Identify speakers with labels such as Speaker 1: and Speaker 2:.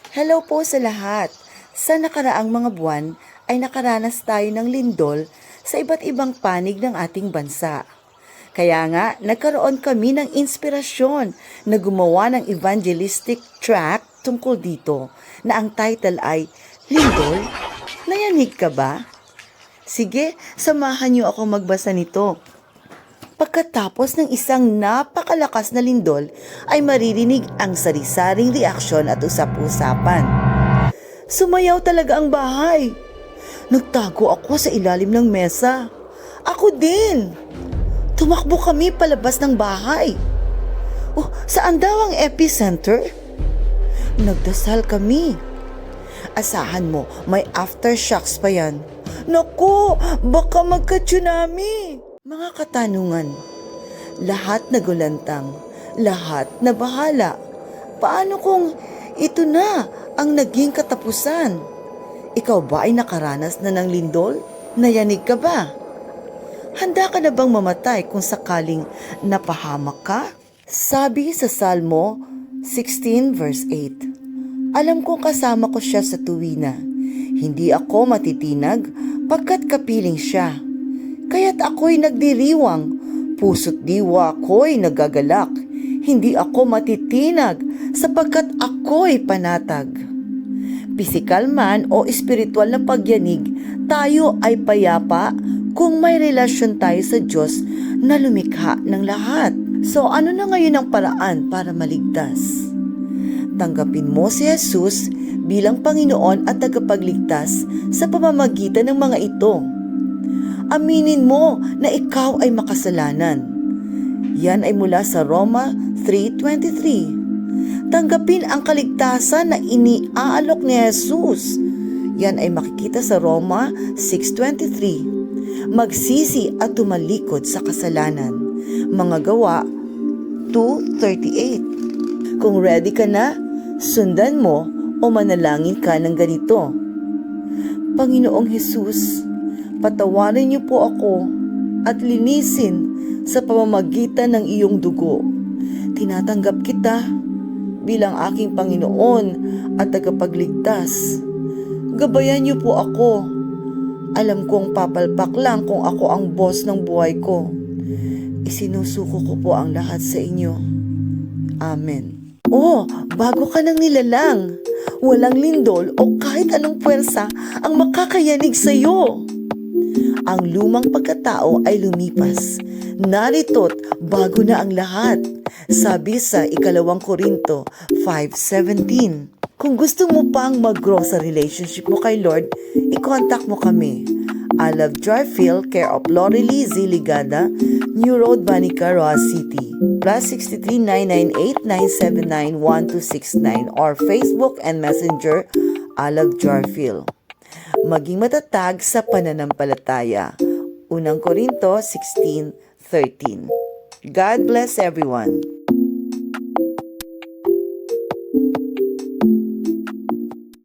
Speaker 1: Hello po sa lahat. Sa nakaraang mga buwan ay nakaranas tayo ng lindol sa iba't ibang panig ng ating bansa. Kaya nga, nagkaroon kami ng inspirasyon na gumawa ng evangelistic tract tungkol dito na ang title ay Lindol? Nayanig ka ba? Sige, samahan niyo ako magbasa nito. Pagkatapos ng isang napakalakas na lindol, ay maririnig ang sari-saring reaksyon at usap-usapan. Sumayaw talaga ang bahay. Nagtago ako sa ilalim ng mesa. Ako din. Tumakbo kami palabas ng bahay. Oh, saan daw ang epicenter? Nagdasal kami. Asahan mo, may aftershocks pa yan. Naku, baka magka-tsunami. Mga katanungan, lahat nagulantang, lahat na bahala. Paano kung ito na ang naging katapusan? Ikaw ba ay nakaranas na ng lindol? Nayanig ka ba? Handa ka na bang mamatay kung sakaling napahamak ka? Sabi sa Salmo 16 verse 8, alam kong kasama ko siya sa tuwina. Hindi ako matitinag pagkat kapiling siya. Kaya't ako'y nagdiriwang, puso't diwa ako'y nagagalak. Hindi ako matitinag sapagkat ako'y panatag. Pisikal man o espiritual na pagyanig, tayo ay payapa kung may relasyon tayo sa Diyos na lumikha ng lahat. So ano na ngayon ang paraan para maligtas? Tanggapin mo si Jesus bilang Panginoon at tagapagligtas sa pamamagitan ng mga ito. Aminin mo na ikaw ay makasalanan. Yan ay mula sa Roma 3:23. Tanggapin ang kaligtasan na iniaalok ni Jesus. Yan ay makikita sa Roma 6:23. Magsisi at tumalikod sa kasalanan. Mga Gawa 2:38. Kung ready ka na, sundan mo o manalangin ka ng ganito. Panginoong Jesus, patawarin niyo po ako at linisin sa pamamagitan ng iyong dugo. Tinatanggap kita bilang aking Panginoon at tagapagligtas. Gabayan niyo po ako. Alam kong papalpak lang kung ako ang boss ng buhay ko. Isinusuko ko po ang lahat sa inyo. Amen. Oh, bago ka nang nilalang, walang lindol o kahit anong puwersa ang makakayanig sa iyo. Ang lumang pagkatao ay lumipas. Narito't bago na ang lahat. Sabi sa 2 Korinto 5:17. Kung gusto mo pang mag-grow sa relationship mo kay Lord, i-contact mo kami. I Love Joyfield, care of Lori Lizzie Ligada, New Road, Banica, Roa City. +63 998 979 1269 or Facebook and Messenger, I Love Joyfield. Maging matatag sa pananampalataya. Unang Korinto 16:13. God bless everyone.